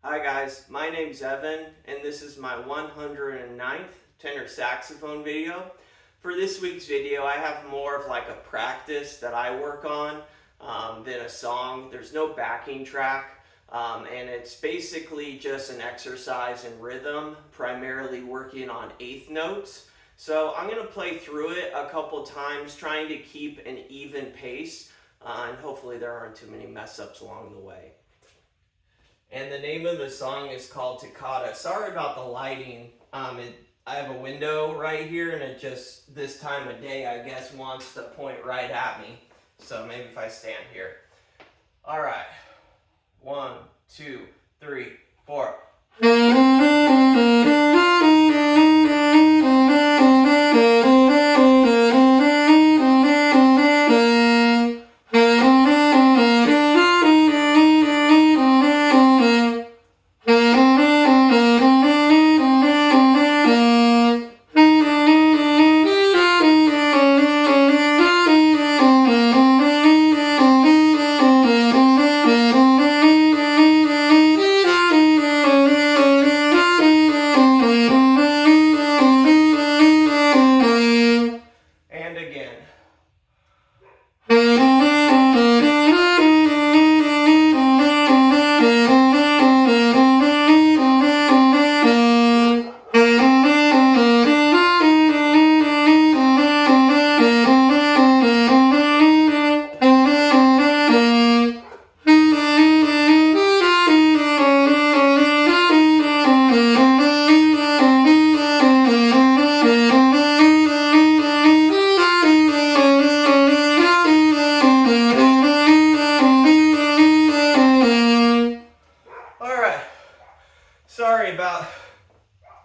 Hi guys, my name's Evan and this is my 109th tenor saxophone video. For this week's video I have more of like a practice that I work on than a song. There's no backing track and it's basically just an exercise in rhythm, primarily working on eighth notes. So I'm going to play through it a couple times trying to keep an even pace and hopefully there aren't too many mess ups along the way. And the name of the song is called Toccata. Sorry about the lighting. I have a window right here and it just, this time of day, I guess, wants to point right at me. So maybe if I stand here. All right. 1, 2, 3, 4.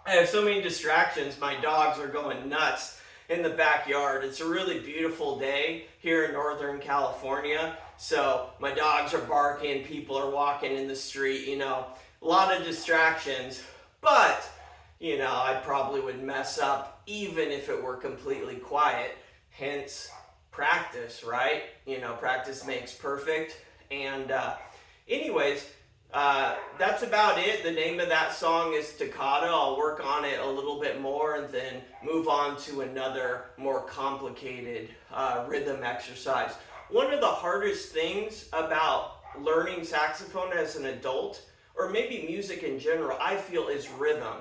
I have so many distractions. My dogs are going nuts in the backyard. It's a really beautiful day here in Northern California. So my dogs are barking, people are walking in the street, a lot of distractions. But, I probably would mess up even if it were completely quiet. Hence, practice, right? Practice makes perfect. And anyways, that's about it. The name of that song is Toccata. I'll work on it a little bit more and then move on to another more complicated rhythm exercise. One of the hardest things about learning saxophone as an adult, or maybe music in general, I feel is rhythm.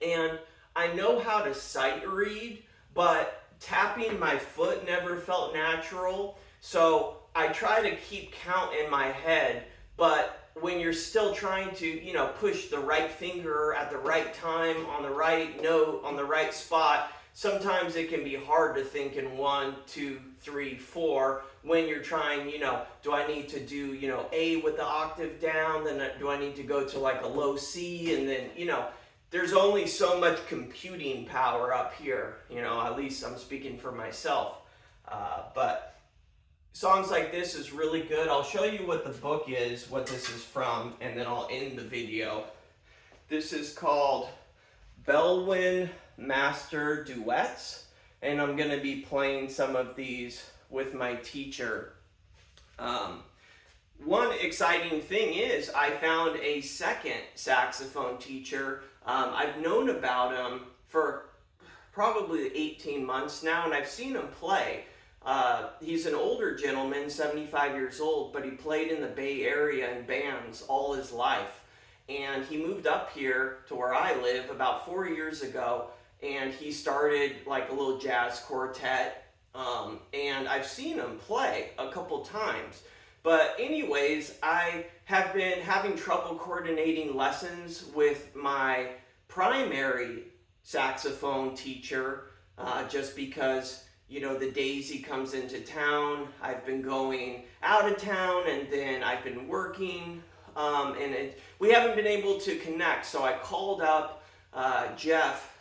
And I know how to sight read, but tapping my foot never felt natural. So I try to keep count in my head, but when you're still trying to, push the right finger at the right time on the right note, on the right spot, sometimes it can be hard to think in 1, 2, 3, 4 when you're trying, do I need to do, A with the octave down, then do I need to go to like a low C, and then, there's only so much computing power up here, at least I'm speaking for myself, but songs like this is really good. I'll show you what the book is, what this is from, and then I'll end the video. This is called Bellwin Master Duets, and I'm going to be playing some of these with my teacher. One exciting thing is I found a second saxophone teacher. I've known about him for probably 18 months now, and I've seen him play. He's an older gentleman, 75 years old, but he played in the Bay Area in bands all his life. And he moved up here to where I live about 4 years ago, and he started like a little jazz quartet. And I've seen him play a couple times. But anyways, I have been having trouble coordinating lessons with my primary saxophone teacher, just because the days he comes into town, I've been going out of town, and then I've been working, and we haven't been able to connect. So I called up Jeff,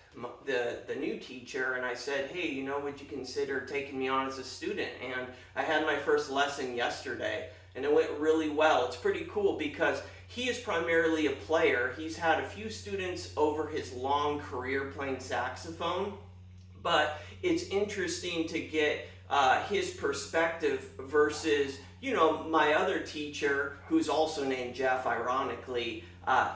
the new teacher, and I said, hey, would you consider taking me on as a student? And I had my first lesson yesterday, and it went really well. It's pretty cool because he is primarily a player. He's had a few students over his long career playing saxophone, but it's interesting to get his perspective versus, my other teacher, who's also named Jeff, ironically,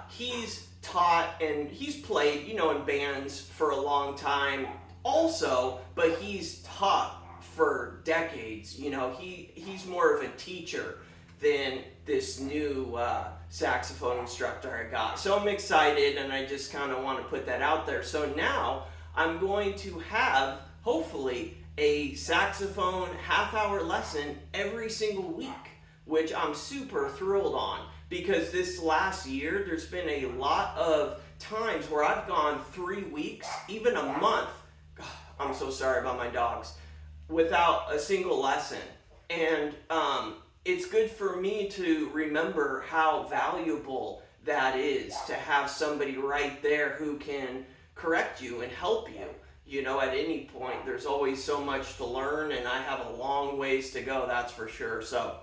he's taught and he's played, in bands for a long time also, but he's taught for decades. He's more of a teacher than this new saxophone instructor I got. So I'm excited, and I just kind of want to put that out there. So now I'm going to have, hopefully, a saxophone half-hour lesson every single week, which I'm super thrilled on, because this last year there's been a lot of times where I've gone 3 weeks, even a month. God, I'm so sorry about my dogs, without a single lesson. And it's good for me to remember how valuable that is, to have somebody right there who can correct you and help you. At any point, there's always so much to learn, and I have a long ways to go, that's for sure. So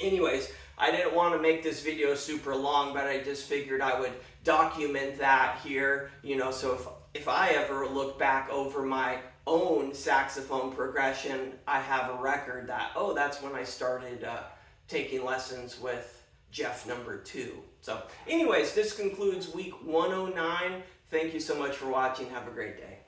anyways, I didn't want to make this video super long, but I just figured I would document that here, so if I ever look back over my own saxophone progression, I have a record that, that's when I started taking lessons with Jeff number 2. So anyways, this concludes week 109. Thank you so much for watching. Have a great day.